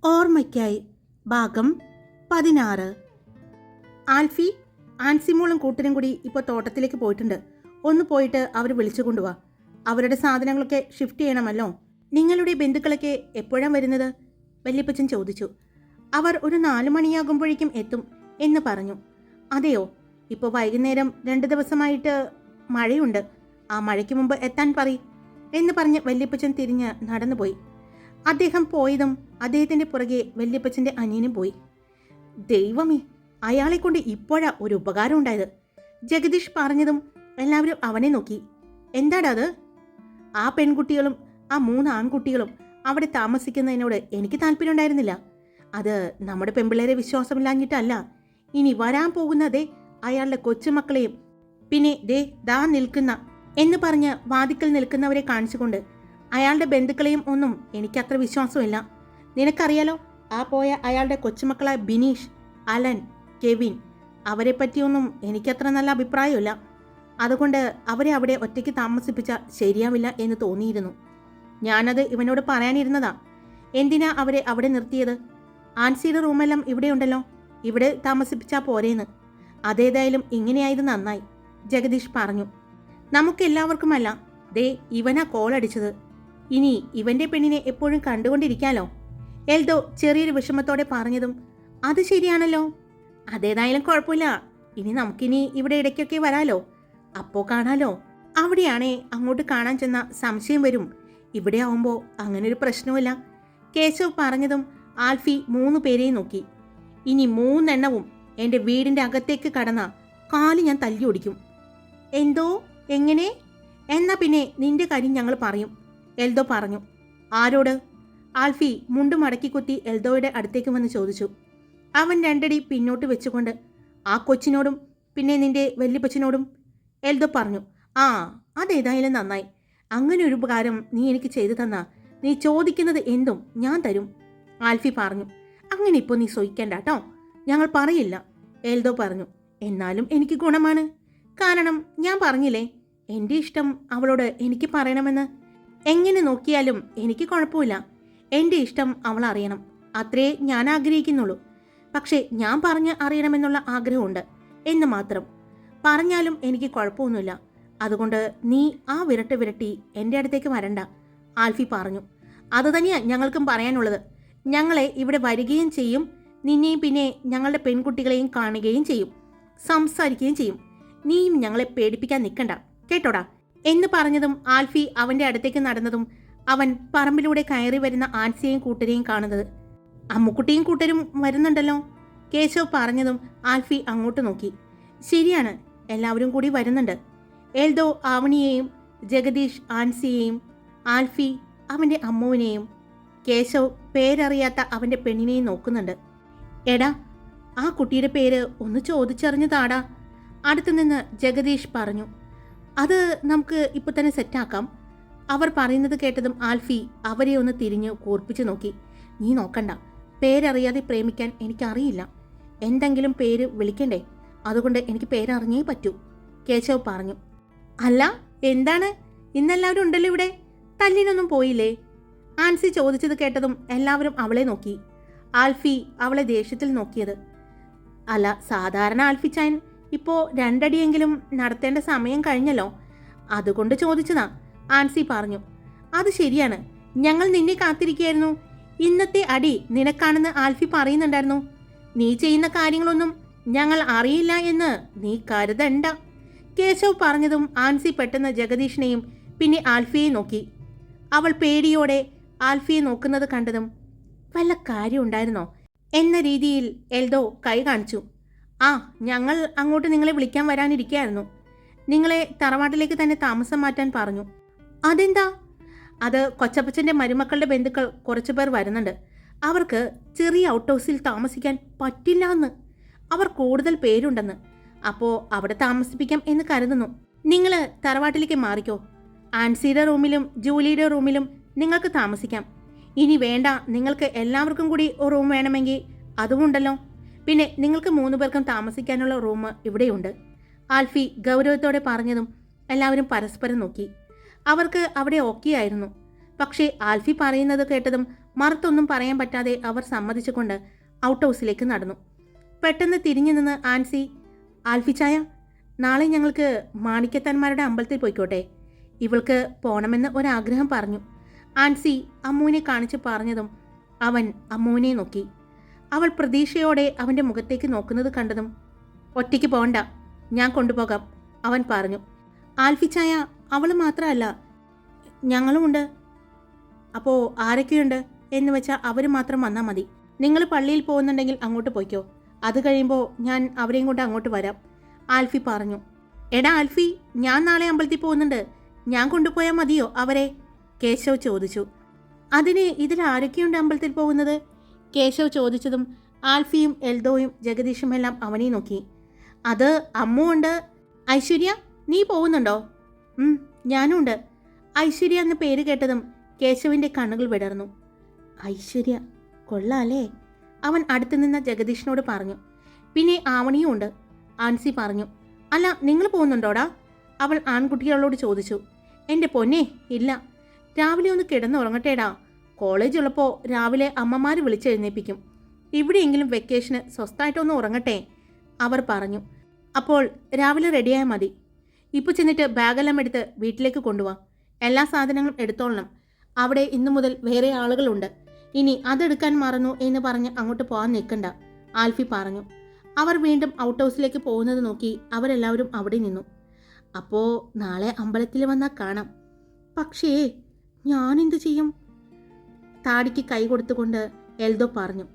ഓർമ്മയ്ക്കായി ഭാഗം 16. ആൽഫി, ആൻസിമോളും കൂട്ടരും കൂടി ഇപ്പോൾ തോട്ടത്തിലേക്ക് പോയിട്ടുണ്ട്. ഒന്ന് പോയിട്ട് അവർ വിളിച്ചു കൊണ്ടുപോവാ. അവരുടെ സാധനങ്ങളൊക്കെ ഷിഫ്റ്റ് ചെയ്യണമല്ലോ. നിങ്ങളുടെ ബന്ധുക്കളൊക്കെ എപ്പോഴാണ് വരുന്നത്? വല്യപ്പച്ചൻ ചോദിച്ചു. അവർ ഒരു 4 മണിയാകുമ്പോഴേക്കും എത്തും എന്ന് പറഞ്ഞു. അതെയോ? ഇപ്പോൾ വൈകുന്നേരം 2 ദിവസമായിട്ട് മഴയുണ്ട്. ആ മഴയ്ക്ക് മുമ്പ് എത്താൻ പറയും എന്ന് പറഞ്ഞ് വല്യപ്പച്ചൻ തിരിഞ്ഞ് നടന്നുപോയി. അദ്ദേഹം പോയതും അദ്ദേഹത്തിൻ്റെ പുറകെ വല്യപ്പച്ചൻ്റെ അനിയനും പോയി. ദൈവമേ, അയാളെ കൊണ്ട് ഇപ്പോഴാ ഒരു ഉപകാരം ഉണ്ടായത്. ജഗദീഷ് പറഞ്ഞതും എല്ലാവരും അവനെ നോക്കി. എന്താടാ അത്? ആ പെൺകുട്ടികളും ആ 3 ആൺകുട്ടികളും അവിടെ താമസിക്കുന്നതിനോട് എനിക്ക് താല്പര്യം ഉണ്ടായിരുന്നില്ല. അത് നമ്മുടെ പെൺപിള്ളേരെ വിശ്വാസമില്ലാഞ്ഞിട്ടല്ല. ഇനി വരാൻ പോകുന്നതേ അയാളുടെ കൊച്ചുമക്കളെയും പിന്നെ ദാ നിൽക്കുന്ന എന്ന് പറഞ്ഞ് വാതിക്കൽ നിൽക്കുന്നവരെ കാണിച്ചുകൊണ്ട് അയാളുടെ ബന്ധുക്കളെയും ഒന്നും എനിക്കത്ര വിശ്വാസമില്ല. നിനക്കറിയാലോ, ആ പോയ അയാളുടെ കൊച്ചുമക്കളായ ബിനീഷ്, അലൻ, കെവിൻ, അവരെ പറ്റിയൊന്നും എനിക്കത്ര നല്ല അഭിപ്രായമില്ല. അതുകൊണ്ട് അവരെ അവിടെ ഒറ്റയ്ക്ക് താമസിപ്പിച്ചാൽ ശരിയാവില്ല എന്ന് തോന്നിയിരുന്നു. ഞാനത് ഇവനോട് പറയാനിരുന്നതാ. എന്തിനാ അവരെ അവിടെ നിർത്തിയത്? ആൻസിയുടെ റൂമെല്ലാം ഇവിടെയുണ്ടല്ലോ, ഇവിടെ താമസിപ്പിച്ചാൽ പോരേന്ന്. അതേതായാലും ഇങ്ങനെയായത് നന്നായി, ജഗദീഷ് പറഞ്ഞു. നമുക്കെല്ലാവർക്കുമല്ല, ഇവനാ കോളടിച്ചത്. ഇനി ഇവന്റെ പെണ്ണിനെ എപ്പോഴും കണ്ടുകൊണ്ടിരിക്കാലോ. എൽദോ ചെറിയൊരു വിഷമത്തോടെ പറഞ്ഞതും അത് ശരിയാണല്ലോ. അതേതായാലും കുഴപ്പമില്ല. ഇനി നമുക്കിനി ഇവിടെ ഇടയ്ക്കൊക്കെ വരാലോ, അപ്പോ കാണാലോ. അവിടെയാണേ അങ്ങോട്ട് കാണാൻ ചെന്ന സംശയം വരും. ഇവിടെ ആവുമ്പോൾ അങ്ങനൊരു പ്രശ്നവുമില്ല. കേശവ് പറഞ്ഞതും ആൽഫി 3 പേരെയും നോക്കി. ഇനി 3 എണ്ണവും എൻ്റെ വീടിൻ്റെ അകത്തേക്ക് കടന്ന കാല് ഞാൻ തല്ലി ഓടിക്കും. എന്തോ? എങ്ങനെ? എന്നാ പിന്നെ നിന്റെ കാര്യം ഞങ്ങൾ പറയും, എൽദോ പറഞ്ഞു. ആരോട്? ആൽഫി മുണ്ട് മടക്കി കുത്തി എൽദോയുടെ അടുത്തേക്ക് വന്ന് ചോദിച്ചു. അവൻ 2 അടി പിന്നോട്ട് വെച്ചുകൊണ്ട് ആ കൊച്ചിനോടും പിന്നെ നിന്റെ വല്യപ്പച്ചനോടും, എൽദോ പറഞ്ഞു. ആ, അതേതായാലും നന്നായി. അങ്ങനെ ഒരു ഉപകാരം നീ എനിക്ക് ചെയ്തു തന്നാ നീ ചോദിക്കുന്നത് എന്തും ഞാൻ തരും, ആൽഫി പറഞ്ഞു. അങ്ങനെ ഇപ്പോൾ നീ സൊയ്ക്കണ്ട കേട്ടോ, ഞങ്ങൾ പറയില്ല, എൽദോ പറഞ്ഞു. എന്നാലും എനിക്ക് ഗുണമാണ്. കാരണം ഞാൻ പറഞ്ഞില്ലേ, എൻ്റെ ഇഷ്ടം അവളോട് എനിക്ക് പറയണമെന്ന്. എങ്ങനെ നോക്കിയാലും എനിക്ക് കുഴപ്പമില്ല. എൻ്റെ ഇഷ്ടം അവൾ അറിയണം, അത്രേ ഞാൻ ആഗ്രഹിക്കുന്നുള്ളൂ. പക്ഷേ ഞാൻ പറഞ്ഞ് അറിയണമെന്നുള്ള ആഗ്രഹമുണ്ട് എന്ന് മാത്രം. പറഞ്ഞാലും എനിക്ക് കുഴപ്പമൊന്നുമില്ല. അതുകൊണ്ട് നീ ആ വിരട്ടി എൻ്റെ അടുത്തേക്ക് വരണ്ട, ആൽഫി പറഞ്ഞു. അതുതന്നെയാണ് ഞങ്ങൾക്കും പറയാനുള്ളത്. ഞങ്ങളെ ഇവിടെ വരികയും ചെയ്യും, നിന്നെയും പിന്നെ ഞങ്ങളുടെ പെൺകുട്ടികളെയും കാണുകയും ചെയ്യും, സംസാരിക്കുകയും ചെയ്യും. നീയും ഞങ്ങളെ പേടിപ്പിക്കാൻ നിൽക്കണ്ട, കേട്ടോടാ എന്ന് പറഞ്ഞതും ആൽഫി അവൻ്റെ അടുത്തേക്ക് നടന്നതും അവൻ പറമ്പിലൂടെ കയറി വരുന്ന ആൻസിയെയും കൂട്ടരെയും കാണുന്നത്. അമ്മുക്കുട്ടിയും കൂട്ടരും വരുന്നുണ്ടല്ലോ, കേശവ് പറഞ്ഞതും ആൽഫി അങ്ങോട്ട് നോക്കി. ശരിയാണ്, എല്ലാവരും കൂടി വരുന്നുണ്ട്. എൽദോ ആവണിയെയും ജഗദീഷ് ആൻസിയെയും ആൽഫി അവൻ്റെ അമ്മുവിനെയും കേശവ് പേരറിയാത്ത അവൻ്റെ പെണ്ണിനെയും നോക്കുന്നുണ്ട്. എടാ, ആ കുട്ടിയുടെ പേര് ഒന്ന് ചോദിച്ചറിഞ്ഞു താടാ, അടുത്തു നിന്ന് ജഗദീഷ് പറഞ്ഞു. അത് നമുക്ക് ഇപ്പോൾ തന്നെ സെറ്റാക്കാം. അവർ പറയുന്നത് കേട്ടതും ആൽഫി അവരെ ഒന്ന് തിരിഞ്ഞു കൂർപ്പിച്ചു നോക്കി. നീ നോക്കണ്ട, പേരറിയാതെ പ്രേമിക്കാൻ എനിക്കറിയില്ല. എന്തെങ്കിലും പേര് വിളിക്കണ്ടേ, അതുകൊണ്ട് എനിക്ക് പേരറിഞ്ഞേ പറ്റൂ, കേശവ് പറഞ്ഞു. അല്ല, എന്താണ് ഇന്നെല്ലാവരും ഉണ്ടല്ലോ ഇവിടെ, തല്ലിനൊന്നും പോയില്ലേ? ആൻസി ചോദിച്ചത് കേട്ടതും എല്ലാവരും അവളെ നോക്കി. ആൽഫി അവളെ ദേഷ്യത്തിൽ നോക്കിയത്. അല്ല, സാധാരണ ആൽഫി ചാൻ ഇപ്പോൾ 2 അടിയെങ്കിലും നടത്തേണ്ട സമയം കഴിഞ്ഞല്ലോ, അതുകൊണ്ട് ചോദിച്ചതാ, ആൻസി പറഞ്ഞു. അത് ശരിയാണ്, ഞങ്ങൾ നിന്നെ കാത്തിരിക്കുകയായിരുന്നു. ഇന്നത്തെ അടി നിനക്കാണെന്ന് ആൽഫി പറയുന്നുണ്ടായിരുന്നു. നീ ചെയ്യുന്ന കാര്യങ്ങളൊന്നും ഞങ്ങൾ അറിയില്ല എന്ന് നീ കരുതണ്ട, കേശവ് പറഞ്ഞതും ആൻസി പെട്ടെന്ന് ജഗദീഷിനെയും പിന്നെ ആൽഫിയെ നോക്കി. അവൾ പേടിയോടെ ആൽഫിയെ നോക്കുന്നത് കണ്ടതും വല്ല കാര്യം ഉണ്ടായിരുന്നോ എന്ന രീതിയിൽ എൽദോ കൈ കാണിച്ചു. ആ, ഞങ്ങൾ അങ്ങോട്ട് നിങ്ങളെ വിളിക്കാൻ വരാനിരിക്കുകയായിരുന്നു. നിങ്ങളെ തറവാട്ടിലേക്ക് തന്നെ താമസം മാറ്റാൻ പറഞ്ഞു. അതെന്താ? അത് കൊച്ചപ്പച്ചൻ്റെ മരുമക്കളുടെ ബന്ധുക്കൾ കുറച്ചു പേർ വരുന്നുണ്ട്. അവർക്ക് ചെറിയ ഔട്ട് ഹൗസിൽ താമസിക്കാൻ പറ്റില്ല എന്ന്. അവർ കൂടുതൽ പേരുണ്ടെന്ന്. അപ്പോൾ അവിടെ താമസിപ്പിക്കാം എന്ന് കരുതുന്നു. നിങ്ങൾ തറവാട്ടിലേക്ക് മാറിക്കോ. ആൻസിയുടെ റൂമിലും ജൂലിയുടെ റൂമിലും നിങ്ങൾക്ക് താമസിക്കാം. ഇനി വേണ്ട, നിങ്ങൾക്ക് എല്ലാവർക്കും കൂടി ഒരു റൂം വേണമെങ്കിൽ അതുമുണ്ടല്ലോ. പിന്നെ നിങ്ങൾക്ക് 3 പേർക്കും താമസിക്കാനുള്ള റൂം ഇവിടെയുണ്ട്, ആൽഫി ഗൗരവത്തോടെ പറഞ്ഞതും എല്ലാവരും പരസ്പരം നോക്കി. അവർക്ക് അവിടെ ഓക്കെ ആയിരുന്നു. പക്ഷേ ആൽഫി പറയുന്നത് കേട്ടതും മറുത്തൊന്നും പറയാൻ പറ്റാതെ അവർ സമ്മതിച്ചുകൊണ്ട് ഔട്ട് ഹൗസിലേക്ക് നടന്നു. പെട്ടെന്ന് തിരിഞ്ഞു നിന്ന് ആൻസി, ആൽഫിച്ചായ, നാളെ ഞങ്ങൾക്ക് മാണിക്കത്താന്മാരുടെ അമ്പലത്തിൽ പോയിക്കോട്ടെ, ഇവൾക്ക് പോണമെന്ന് ഒരാഗ്രഹം പറഞ്ഞു. ആൻസി അമ്മുവിനെ കാണിച്ച് പറഞ്ഞതും അവൻ അമ്മുവിനെ നോക്കി. അവൾ പ്രതീക്ഷയോടെ അവൻ്റെ മുഖത്തേക്ക് നോക്കുന്നത് കണ്ടതും, ഒറ്റയ്ക്ക് പോകണ്ട, ഞാൻ കൊണ്ടുപോകാം, അവൻ പറഞ്ഞു. ആൽഫിച്ചായ, അവൾ മാത്രമല്ല, ഞങ്ങളുമുണ്ട്. അപ്പോൾ ആരൊക്കെയുണ്ട് എന്ന് വെച്ചാൽ അവർ മാത്രം വന്നാൽ മതി. നിങ്ങൾ പള്ളിയിൽ പോകുന്നുണ്ടെങ്കിൽ അങ്ങോട്ട് പോയിക്കോ, അത് കഴിയുമ്പോൾ ഞാൻ അവരെയും കൊണ്ട് അങ്ങോട്ട് വരാം, ആൽഫി പറഞ്ഞു. എടാ ആൽഫി, ഞാൻ നാളെ അമ്പലത്തിൽ പോകുന്നുണ്ട്, ഞാൻ കൊണ്ടുപോയാൽ മതിയോ അവരെ? കേശവ് ചോദിച്ചു. അതിന് ഇതിൽ ആരൊക്കെയുണ്ട് അമ്പലത്തിൽ പോകുന്നത്? കേശവ് ചോദിച്ചതും ആൽഫിയും എൽദോയും ജഗദീഷും എല്ലാം അവനെ നോക്കി. അത് അമ്മു ഉണ്ട്. ഐശ്വര്യ, നീ പോകുന്നുണ്ടോ? ഞാനും ഉണ്ട്. ഐശ്വര്യ എന്ന പേര് കേട്ടതും കേശവിൻ്റെ കണ്ണുകൾ വിടർന്നു. ഐശ്വര്യ കൊള്ളാലേ, അവൻ അടുത്തു നിന്ന ജഗദീഷിനോട് പറഞ്ഞു. പിന്നെ ആവണിയും ഉണ്ട്, ആൻസി പറഞ്ഞു. അല്ല, നിങ്ങൾ പോകുന്നുണ്ടോടാ? അവൾ ആൺകുട്ടികളോട് ചോദിച്ചു. എൻ്റെ പൊന്നെ, ഇല്ല, രാവിലെ ഒന്ന് കിടന്നുറങ്ങട്ടേടാ. കോളേജ് ഉള്ളപ്പോൾ രാവിലെ അമ്മമാർ വിളിച്ചെഴുന്നേൽപ്പിക്കും. ഇവിടെയെങ്കിലും വെക്കേഷന് സ്വസ്ഥമായിട്ടൊന്ന് ഉറങ്ങട്ടെ, അവർ പറഞ്ഞു. അപ്പോൾ രാവിലെ റെഡിയായാൽ മതി. ഇപ്പോൾ ചെന്നിട്ട് ബാഗെല്ലാം എടുത്ത് വീട്ടിലേക്ക് കൊണ്ടുപോവാം. എല്ലാ സാധനങ്ങളും എടുത്തോളണം. അവിടെ ഇന്നു മുതൽ വേറെ ആളുകളുണ്ട്. ഇനി അതെടുക്കാൻ മറന്നു എന്ന് പറഞ്ഞ് അങ്ങോട്ട് പോകാൻ നിൽക്കണ്ട, ആൽഫി പറഞ്ഞു. അവർ വീണ്ടും ഔട്ട് ഹൗസിലേക്ക് പോകുന്നത് നോക്കി അവരെല്ലാവരും അവിടെ നിന്നു. അപ്പോൾ നാളെ അമ്പലത്തിൽ വന്നാൽ കാണാം. പക്ഷേ ഞാനെന്ത് ചെയ്യും? താടിക്ക് കൈ കൊടുത്തുകൊണ്ട് എൽദോ പറഞ്ഞു.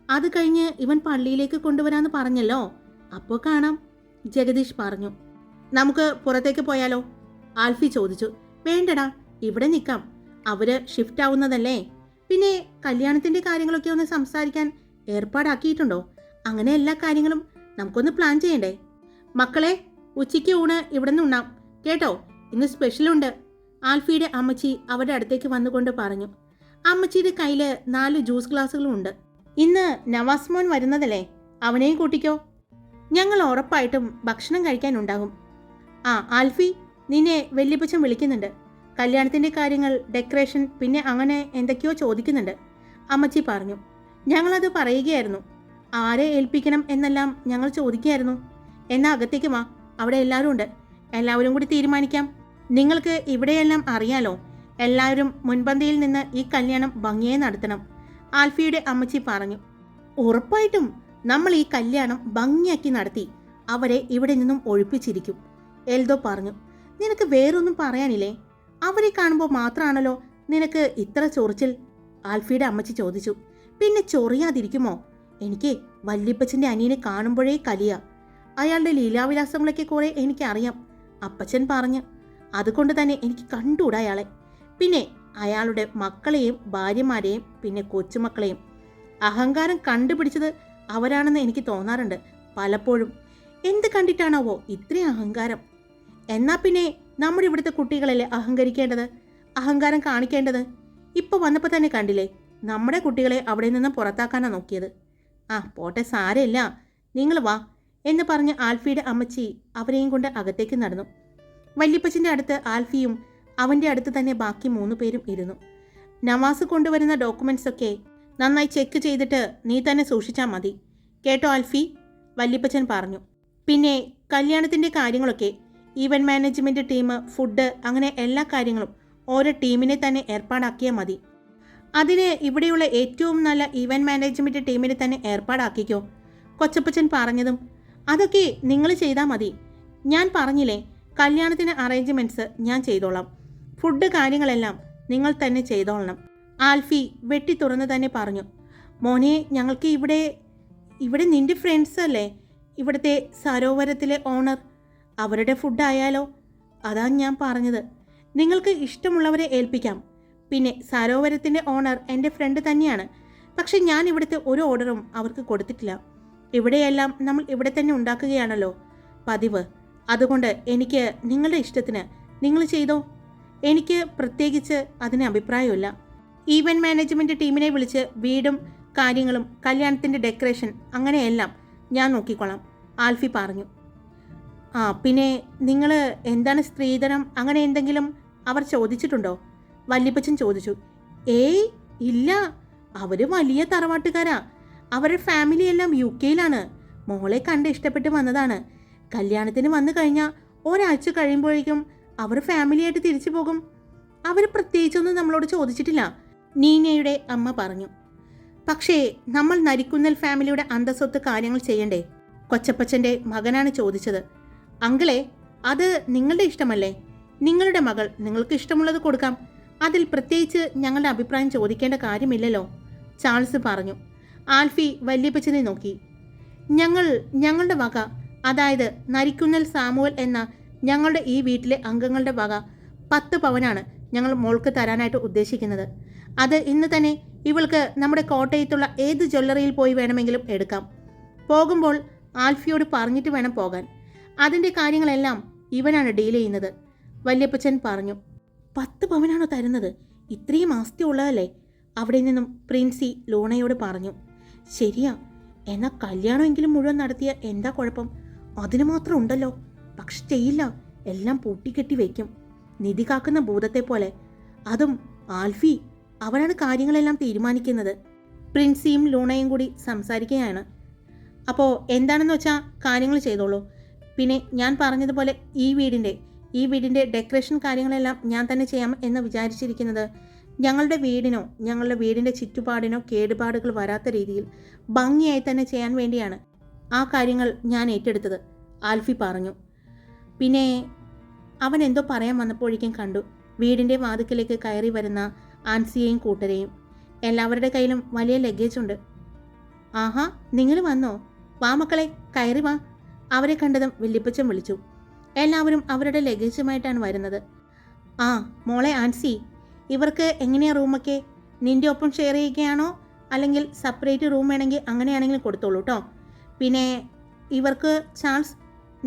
അത് കഴിഞ്ഞ് ഇവൻ പള്ളിയിലേക്ക് കൊണ്ടുവരാമെന്ന് പറഞ്ഞല്ലോ, അപ്പോൾ കാണാം, ജഗദീഷ് പറഞ്ഞു. നമുക്ക് പുറത്തേക്ക് പോയാലോ? ആൽഫി ചോദിച്ചു. വേണ്ടടാ, ഇവിടെ നിൽക്കാം, അവർ ഷിഫ്റ്റ് ആവുന്നതല്ലേ. പിന്നെ കല്യാണത്തിൻ്റെ കാര്യങ്ങളൊക്കെ ഒന്ന് സംസാരിക്കാൻ ഏർപ്പാടാക്കിയിട്ടുണ്ടോ? അങ്ങനെ എല്ലാ കാര്യങ്ങളും നമുക്കൊന്ന് പ്ലാൻ ചെയ്യണ്ടേ? മക്കളെ, ഉച്ചയ്ക്ക് ഊണ് ഇവിടെ നിന്ന് ഉണ്ണാം കേട്ടോ, ഇന്ന് സ്പെഷ്യലുണ്ട്, ആൽഫിയുടെ അമ്മച്ചി അവരുടെ അടുത്തേക്ക് വന്നുകൊണ്ട് പറഞ്ഞു. അമ്മച്ചിയുടെ കയ്യിൽ 4 ജ്യൂസ് ഗ്ലാസ്സുകളും ഉണ്ട്. ഇന്ന് നവാസ് മോൻ വരുന്നതല്ലേ, അവനെയും കൂട്ടിക്കോ. ഞങ്ങൾ ഉറപ്പായിട്ടും ഭക്ഷണം കഴിക്കാനുണ്ടാകും. ആ ആൽഫി, നിന്നെ വല്യപ്പച്ചൻ വിളിക്കുന്നുണ്ട്. കല്യാണത്തിൻ്റെ കാര്യങ്ങൾ, ഡെക്കറേഷൻ, പിന്നെ അങ്ങനെ എന്തൊക്കെയോ ചോദിക്കുന്നുണ്ട്, അമ്മച്ചി പറഞ്ഞു. ഞങ്ങളത് പറയുകയായിരുന്നു. ആരെ ഏൽപ്പിക്കണം എന്നെല്ലാം ഞങ്ങൾ ചോദിക്കുകയായിരുന്നു. എന്നാൽ അകത്തേക്ക് വാ, അവിടെ എല്ലാവരും ഉണ്ട്, എല്ലാവരും കൂടി തീരുമാനിക്കാം. നിങ്ങൾക്ക് ഇവിടെയെല്ലാം അറിയാലോ, എല്ലാവരും മുൻപന്തിയിൽ നിന്ന് ഈ കല്യാണം ഭംഗിയായി നടത്തണം, ആൽഫിയുടെ അമ്മച്ചി പറഞ്ഞു. ഉറപ്പായിട്ടും നമ്മൾ ഈ കല്യാണം ഭംഗിയാക്കി നടത്തി അവരെ ഇവിടെ നിന്നും ഒഴിപ്പിച്ചിരിക്കും, എൽദോ പറഞ്ഞു. നിനക്ക് വേറൊന്നും പറയാനില്ലേ? അവരെ കാണുമ്പോൾ മാത്രമാണല്ലോ നിനക്ക് ഇത്ര ചൊറിച്ചിൽ, ആൽഫിയുടെ അമ്മച്ചി ചോദിച്ചു. പിന്നെ ചൊറിയാതിരിക്കുമോ? എനിക്ക് വല്യപ്പച്ചൻ്റെ അനിയനെ കാണുമ്പോഴേ കലിയ. അയാളുടെ ലീലാവിലാസങ്ങളൊക്കെ കുറേ എനിക്കറിയാം, അപ്പച്ചൻ പറഞ്ഞു. അതുകൊണ്ട് തന്നെ എനിക്ക് കണ്ടുകൂടാ അയാളെ. പിന്നെ അയാളുടെ മക്കളെയും ഭാര്യമാരെയും പിന്നെ കൊച്ചുമക്കളെയും. അഹങ്കാരം കണ്ടുപിടിച്ചത് അവരാണെന്ന് എനിക്ക് തോന്നാറുണ്ട് പലപ്പോഴും. എന്ത് കണ്ടിട്ടാണാവോ ഇത്രയും അഹങ്കാരം? എന്നാ പിന്നെ നമ്മുടെ ഇവിടുത്തെ കുട്ടികളല്ലേ അഹങ്കരിക്കേണ്ടത്, അഹങ്കാരം കാണിക്കേണ്ടത്? ഇപ്പോൾ വന്നപ്പോൾ തന്നെ കണ്ടില്ലേ, നമ്മുടെ കുട്ടികളെ അവിടെ നിന്ന് പുറത്താക്കാനാണ് നോക്കിയത്. ആ പോട്ടെ, സാരമില്ല, നിങ്ങൾ വാ എന്ന് പറഞ്ഞ് ആൽഫിയുടെ അമ്മച്ചി അവരെയും കൊണ്ട് അകത്തേക്ക് നടന്നു. വല്യപ്പച്ചൻ്റെ അടുത്ത് ആൽഫിയും അവൻ്റെ അടുത്ത് തന്നെ ബാക്കി 3 പേരും ഇരുന്നു. നവാസ് കൊണ്ടുവരുന്ന ഡോക്യുമെൻറ്റ്സൊക്കെ നന്നായി ചെക്ക് ചെയ്തിട്ട് നീ തന്നെ സൂക്ഷിച്ചാൽ മതി കേട്ടോ ആൽഫി, വല്യപ്പച്ചൻ പറഞ്ഞു. പിന്നെ കല്യാണത്തിൻ്റെ കാര്യങ്ങളൊക്കെ ഈവൻറ്റ് മാനേജ്മെൻറ്റ് ടീം, ഫുഡ്, അങ്ങനെ എല്ലാ കാര്യങ്ങളും ഓരോ ടീമിനെ തന്നെ ഏർപ്പാടാക്കിയാൽ മതി. അതിന് ഇവിടെയുള്ള ഏറ്റവും നല്ല ഈവൻറ്റ് മാനേജ്മെൻറ്റ് ടീമിനെ തന്നെ ഏർപ്പാടാക്കിക്കോ, കൊച്ചപ്പച്ചൻ പറഞ്ഞതും. അതൊക്കെ നിങ്ങൾ ചെയ്താൽ മതി, ഞാൻ പറഞ്ഞില്ലേ, കല്യാണത്തിന് അറേഞ്ച്മെൻറ്റ്സ് ഞാൻ ചെയ്തോളാം, ഫുഡ് കാര്യങ്ങളെല്ലാം നിങ്ങൾ തന്നെ ചെയ്തോളണം, ആൽഫി വെട്ടി തുറന്ന് തന്നെ പറഞ്ഞു. മോനെ, ഞങ്ങൾക്ക് ഇവിടെ നിൻ്റെ ഫ്രണ്ട്സ് അല്ലേ ഇവിടുത്തെ സരോവരത്തിലെ ഓണർ, അവരുടെ ഫുഡ് ആയാലോ? അതാണ് ഞാൻ പറഞ്ഞത്, നിങ്ങൾക്ക് ഇഷ്ടമുള്ളവരെ ഏൽപ്പിക്കാം. പിന്നെ സരോവരത്തിൻ്റെ ഓണർ എൻ്റെ ഫ്രണ്ട് തന്നെയാണ്, പക്ഷെ ഞാൻ ഇവിടുത്തെ ഒരു ഓർഡറും അവർക്ക് കൊടുത്തിട്ടില്ല. ഇവിടെയെല്ലാം നമ്മൾ ഇവിടെ തന്നെ ഉണ്ടാക്കുകയാണല്ലോ പതിവ്. അതുകൊണ്ട് എനിക്ക് നിങ്ങളുടെ ഇഷ്ടത്തിന് നിങ്ങൾ ചെയ്തോ, എനിക്ക് പ്രത്യേകിച്ച് അതിന് അഭിപ്രായമില്ല. ഈവൻറ്റ് മാനേജ്മെൻറ്റ് ടീമിനെ വിളിച്ച് വീടും കാര്യങ്ങളും കല്യാണത്തിൻ്റെ ഡെക്കറേഷൻ അങ്ങനെയെല്ലാം ഞാൻ നോക്കിക്കൊള്ളാം, ആൽഫി പറഞ്ഞു. ആ പിന്നെ നിങ്ങൾ എന്താണ് സ്ത്രീധനം അങ്ങനെ എന്തെങ്കിലും അവർ ചോദിച്ചിട്ടുണ്ടോ? വല്യപ്പച്ചൻ ചോദിച്ചു. ഏയ് ഇല്ല, അവർ വലിയ തറവാട്ടുകാരാ. അവരുടെ ഫാമിലി എല്ലാം UK-യിലാണ്. മോളെ കണ്ട് ഇഷ്ടപ്പെട്ട് വന്നതാണ്. കല്യാണത്തിന് വന്നു കഴിഞ്ഞാൽ ഒരാഴ്ച കഴിയുമ്പോഴേക്കും അവർ ഫാമിലിയായിട്ട് തിരിച്ചു പോകും. അവർ പ്രത്യേകിച്ചൊന്നും നമ്മളോട് ചോദിച്ചിട്ടില്ല, നീനയുടെ അമ്മ പറഞ്ഞു. പക്ഷേ നമ്മൾ നരിക്കുന്നൽ ഫാമിലിയുടെ അന്തസ്സൊത്ത് കാര്യങ്ങൾ ചെയ്യണ്ടേ? കൊച്ചപ്പച്ചൻ്റെ മകനാണ് ചോദിച്ചത്. അങ്കിളെ, അത് നിങ്ങളുടെ ഇഷ്ടമല്ലേ? നിങ്ങളുടെ മകൾ നിങ്ങൾക്ക് ഇഷ്ടമുള്ളത് കൊടുക്കാം. അതിൽ പ്രത്യേകിച്ച് ഞങ്ങളുടെ അഭിപ്രായം ചോദിക്കേണ്ട കാര്യമില്ലല്ലോ, ചാൾസ് പറഞ്ഞു. ആൽഫി വല്യപ്പച്ചനെ നോക്കി. ഞങ്ങളുടെ വക, അതായത് നരിക്കുന്നൽ സാമുവൽ എന്ന ഞങ്ങളുടെ ഈ വീട്ടിലെ അംഗങ്ങളുടെ വക 10 പവനാണ് ഞങ്ങൾ മോൾക്ക് തരാനായിട്ട് ഉദ്ദേശിക്കുന്നത്. അത് ഇന്ന് തന്നെ ഇവൾക്ക് നമ്മുടെ കോട്ടയത്തുള്ള ഏത് ജ്വല്ലറിയിൽ പോയി വേണമെങ്കിലും എടുക്കാം. പോകുമ്പോൾ ആൽഫിയോട് പറഞ്ഞിട്ട് വേണം പോകാൻ. അതിൻ്റെ കാര്യങ്ങളെല്ലാം ഇവനാണ് ഡീൽ ചെയ്യുന്നത്, വല്യപ്പച്ചൻ പറഞ്ഞു. 10 പവനാണോ തരുന്നത്? ഇത്രയും ആസ്തി ഉള്ളതല്ലേ? അവിടെ നിന്നും പ്രിൻസി ലൂണയോട് പറഞ്ഞു. ശരിയാ, എന്നാൽ കല്യാണമെങ്കിലും മുഴുവൻ നടത്തിയ എന്താ കുഴപ്പം? അതിന് മാത്രം ഉണ്ടല്ലോ. പക്ഷെ ചെയ്യില്ല, എല്ലാം പൂട്ടിക്കെട്ടി വയ്ക്കും, നിധി കാക്കുന്ന ഭൂതത്തെ പോലെ. അതും ആൽഫി, അവനാണ് കാര്യങ്ങളെല്ലാം തീരുമാനിക്കുന്നത്. പ്രിൻസിയും ലൂണയും കൂടി സംസാരിക്കുകയാണ്. അപ്പോൾ എന്താണെന്ന് വെച്ചാൽ കാര്യങ്ങൾ ചെയ്തോളൂ. പിന്നെ ഞാൻ പറഞ്ഞതുപോലെ ഈ വീടിൻ്റെ ഡെക്കറേഷൻ കാര്യങ്ങളെല്ലാം ഞാൻ തന്നെ ചെയ്യാം എന്ന് വിചാരിച്ചിരിക്കുന്നത് ഞങ്ങളുടെ വീടിനോ ഞങ്ങളുടെ വീടിൻ്റെ ചുറ്റുപാടിനോ കേടുപാടുകൾ വരാത്ത രീതിയിൽ ഭംഗിയായി തന്നെ ചെയ്യാൻ വേണ്ടിയാണ് ആ കാര്യങ്ങൾ ഞാൻ ഏറ്റെടുത്തത്, ആൽഫി പറഞ്ഞു. പിന്നെ അവൻ എന്തോ പറയാൻ വന്നപ്പോഴേക്കും കണ്ടു വീടിൻ്റെ വാതിക്കലേക്ക് കയറി വരുന്ന ആൻസിയെയും കൂട്ടരെയും. എല്ലാവരുടെ കയ്യിലും വലിയ ലഗേജ് ഉണ്ട്. ആഹാ, നിങ്ങൾ വന്നോ? വാ മക്കളെ, കയറി വാ. അവരെ കണ്ടതും വല്യപ്പച്ചൻ വിളിച്ചു. എല്ലാവരും അവരുടെ ലഗേജുമായിട്ടാണ് വരുന്നത്. ആ മോളെ ആൻസി, ഇവർക്ക് എങ്ങനെയാ റൂമൊക്കെ? നിൻ്റെ ഒപ്പം ഷെയർ ചെയ്യുകയാണോ അല്ലെങ്കിൽ സെപ്പറേറ്റ് റൂം വേണമെങ്കിൽ അങ്ങനെയാണെങ്കിലും കൊടുത്തോളൂ കേട്ടോ. പിന്നെ ഇവർക്ക് ചാൾസ്,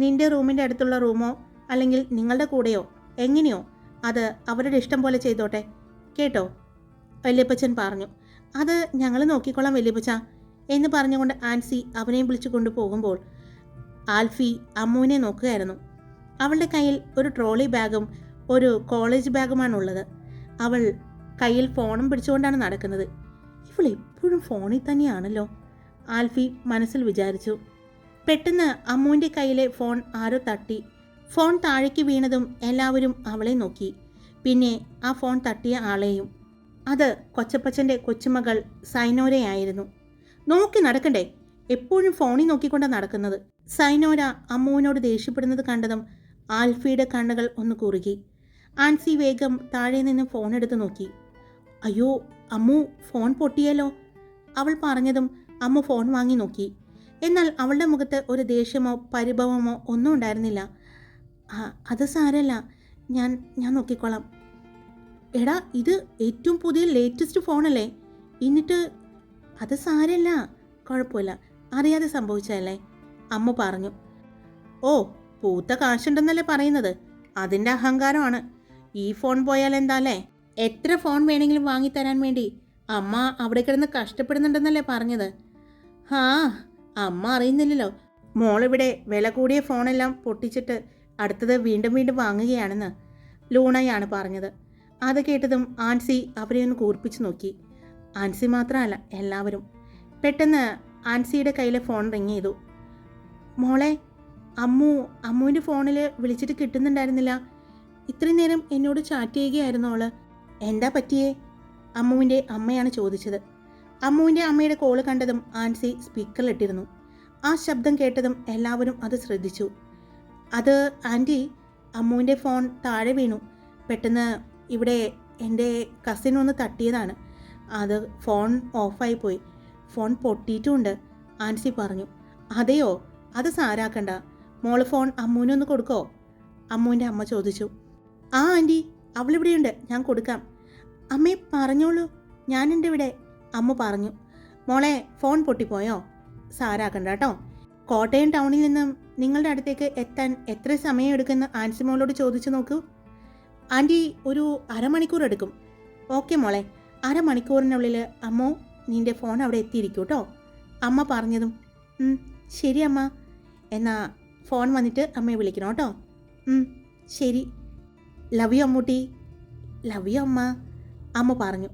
നിൻ്റെ റൂമിൻ്റെ അടുത്തുള്ള റൂമോ അല്ലെങ്കിൽ നിങ്ങളുടെ കൂടെയോ എങ്ങനെയോ അത് അവരുടെ ഇഷ്ടം പോലെ ചെയ്തോട്ടെ കേട്ടോ, വല്യപ്പച്ചൻ പറഞ്ഞു. അത് ഞങ്ങൾ നോക്കിക്കൊള്ളാം വല്യപ്പച്ച എന്ന് പറഞ്ഞുകൊണ്ട് ആൻസി അവനെയും വിളിച്ചു കൊണ്ടുപോകുമ്പോൾ ആൽഫി അമ്മുവിനെ നോക്കുകയായിരുന്നു. അവളുടെ കയ്യിൽ ഒരു ട്രോളി ബാഗും ഒരു കോളേജ് ബാഗുമാണുള്ളത്. അവൾ കയ്യിൽ ഫോണും പിടിച്ചുകൊണ്ടാണ് നടക്കുന്നത്. ഇവൾ എപ്പോഴും ഫോണിൽ തന്നെയാണല്ലോ, ആൽഫി മനസ്സിൽ വിചാരിച്ചു. പെട്ടെന്ന് അമ്മുവിൻ്റെ കയ്യിലെ ഫോൺ ആരോ തട്ടി. ഫോൺ താഴേക്ക് വീണതും എല്ലാവരും അവളെ നോക്കി, പിന്നെ ആ ഫോൺ തട്ടിയ ആളെയും. അത് കൊച്ചപ്പച്ചൻ്റെ കൊച്ചുമകൾ സൈനോരയായിരുന്നു. നോക്കി നടക്കണ്ടേ, എപ്പോഴും ഫോണിൽ നോക്കിക്കൊണ്ടാണ് നടക്കുന്നത്. സൈനോര അമ്മുവിനോട് ദേഷ്യപ്പെടുന്നത് കണ്ടതും ആൽഫിയുടെ കണ്ണുകൾ ഒന്ന് കുറുകി. ആൻസി വേഗം താഴെ നിന്ന് ഫോൺ എടുത്ത് നോക്കി. അയ്യോ അമ്മു, ഫോൺ പൊട്ടിയല്ലോ, അവൾ പറഞ്ഞതും അമ്മു ഫോൺ വാങ്ങി നോക്കി. എന്നാൽ അവളുടെ മുഖത്ത് ഒരു ദേഷ്യമോ പരിഭവമോ ഒന്നും ഉണ്ടായിരുന്നില്ല. അത് സാരല്ല, ഞാൻ നോക്കിക്കോളാം. എടാ, ഇത് ഏറ്റവും പുതിയ ലേറ്റസ്റ്റ് ഫോണല്ലേ, എന്നിട്ട് അത് സാരല്ല, കുഴപ്പമില്ല, അറിയാതെ സംഭവിച്ചതല്ലേ, അമ്മ പറഞ്ഞു. ഓ, പൂത്ത കാശുണ്ടെന്നല്ലേ പറയുന്നത്, അതിൻ്റെ അഹങ്കാരമാണ്. ഈ ഫോൺ പോയാൽ എന്താല്ലേ? എത്ര ഫോൺ വേണമെങ്കിലും വാങ്ങിത്തരാൻ വേണ്ടി അമ്മ അവിടെ കിടന്ന് കഷ്ടപ്പെടുന്നുണ്ടെന്നല്ലേ പറഞ്ഞത്? അമ്മ അറിയുന്നില്ലല്ലോ മോളിവിടെ വില കൂടിയ ഫോണെല്ലാം പൊട്ടിച്ചിട്ട് അടുത്തത് വീണ്ടും വീണ്ടും വാങ്ങുകയാണെന്ന് ലൂണയാണ് പറഞ്ഞത്. അത് കേട്ടതും ആൻസി അവരെ ഒന്ന് കൂർപ്പിച്ച് നോക്കി. ആൻസി മാത്രമല്ല, എല്ലാവരും. പെട്ടെന്ന് ആൻസിയുടെ കയ്യിലെ ഫോൺ റിങ് ചെയ്തു. മോളെ, അമ്മുവിൻ്റെ ഫോണിൽ വിളിച്ചിട്ട് കിട്ടുന്നുണ്ടായിരുന്നില്ല. ഇത്രയും നേരം എന്നോട് ചാറ്റ് ചെയ്യുകയായിരുന്നു അവള്. എന്താ പറ്റിയേ? അമ്മുവിൻ്റെ അമ്മയാണ് ചോദിച്ചത്. അമ്മുവിൻ്റെ അമ്മയുടെ കോള് കണ്ടതും ആൻസി സ്പീക്കറിലിട്ടിരുന്നു. ആ ശബ്ദം കേട്ടതും എല്ലാവരും അത് ശ്രദ്ധിച്ചു. അത് ആൻറ്റി, അമ്മുവിൻ്റെ ഫോൺ താഴെ വീണു. പെട്ടെന്ന് ഇവിടെ എൻ്റെ കസിൻ ഒന്ന് തട്ടിയതാണ്. അത് ഫോൺ ഓഫായി പോയി. ഫോൺ പൊട്ടിയിട്ടുമുണ്ട്, ആൻസി പറഞ്ഞു. അതെയോ? അത് സാരാക്കണ്ട, മോള് ഫോൺ അമ്മുവിനൊന്ന് കൊടുക്കോ? അമ്മുവിൻ്റെ അമ്മ ചോദിച്ചു. ആ ആൻറ്റി, അവളിവിടെയുണ്ട്, ഞാൻ കൊടുക്കാം. അമ്മേ പറഞ്ഞോളൂ, ഞാനുണ്ട് ഇവിടെ, അമ്മ പറഞ്ഞു. മോളെ, ഫോൺ പൊട്ടിപ്പോയോ? സാരാക്കണ്ട കേട്ടോ. കോട്ടയം ടൗണിൽ നിന്നും നിങ്ങളുടെ അടുത്തേക്ക് എത്താൻ എത്ര സമയം എടുക്കുമെന്ന് ആൻസി മോളോട് ചോദിച്ചു നോക്കൂ. ആൻറ്റി, ഒരു അരമണിക്കൂർ എടുക്കും. ഓക്കെ മോളെ, അരമണിക്കൂറിനുള്ളിൽ അമ്മോ നിൻ്റെ ഫോൺ അവിടെ എത്തിയിരിക്കും കേട്ടോ, അമ്മ പറഞ്ഞതും ശരി അമ്മ, എന്നാ ഫോൺ വന്നിട്ട് അമ്മയെ വിളിക്കണം കേട്ടോ. ശരി. Love you Ammutty. Love you അമ്മ, അമ്മ പറഞ്ഞു.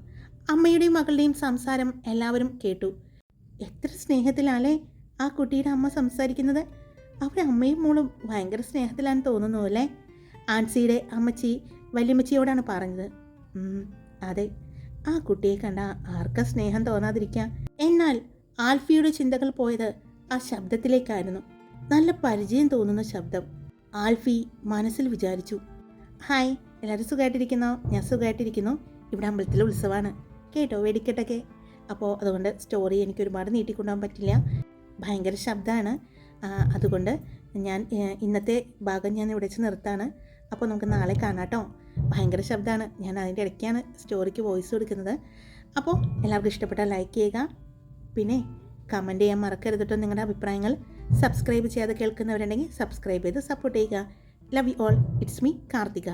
അമ്മയുടെയും മകളുടെയും സംസാരം എല്ലാവരും കേട്ടു. എത്ര സ്നേഹത്തിലാണല്ലേ ആ കുട്ടിയുടെ അമ്മ സംസാരിക്കുന്നത്. അവരുടെ അമ്മയും മോളും ഭയങ്കര സ്നേഹത്തിലാണ് തോന്നുന്നു അല്ലേ? ആൻസിയുടെ അമ്മച്ചി വല്യമ്മച്ചിയോടാണ് പറഞ്ഞത്. അതെ, ആ കുട്ടിയെ കണ്ട ആർക്കാ സ്നേഹം തോന്നാതിരിക്കാം. എന്നാൽ ആൽഫിയുടെ ചിന്തകൾ പോയത് ആ ശബ്ദത്തിലേക്കായിരുന്നു. നല്ല പരിചയം തോന്നുന്ന ശബ്ദം. ആൽഫി മനസ്സിൽ വിചാരിച്ചു. ഹായ്, എല്ലാവരും സുഖമായിട്ടിരിക്കുന്നോ? ഞാൻ സുഖമായിട്ടിരിക്കുന്നു. ഇവിടെ അമ്പലത്തിലെ ഉത്സവമാണ് കേട്ടോ, വെടിക്കെട്ടൊക്കെ. അപ്പോൾ അതുകൊണ്ട് സ്റ്റോറി എനിക്ക് ഒരുപാട് നീട്ടിക്കൊണ്ടുപോകാൻ പറ്റില്ല, ഭയങ്കര ശബ്ദമാണ്. അതുകൊണ്ട് ഞാൻ ഇന്നത്തെ ഭാഗം ഞാൻ ഇവിടെ വെച്ച് നിർത്താണ്. അപ്പോൾ നമുക്ക് നാളെ കാണാം കേട്ടോ. ഭയങ്കര ശബ്ദമാണ്, ഞാൻ അതിൻ്റെ ഇടയ്ക്കാണ് സ്റ്റോറിക്ക് വോയിസ് കൊടുക്കുന്നത്. അപ്പോൾ എല്ലാവർക്കും ഇഷ്ടപ്പെട്ടാൽ ലൈക്ക് ചെയ്യുക, പിന്നെ കമൻറ്റ് ചെയ്യാൻ മറക്കരുത് കേട്ടോ നിങ്ങളുടെ അഭിപ്രായങ്ങൾ. സബ്സ്ക്രൈബ് ചെയ്യാതെ കേൾക്കുന്നവരുണ്ടെങ്കിൽ സബ്സ്ക്രൈബ് ചെയ്ത് സപ്പോർട്ട് ചെയ്യുക. Love you all. It's me Karthika.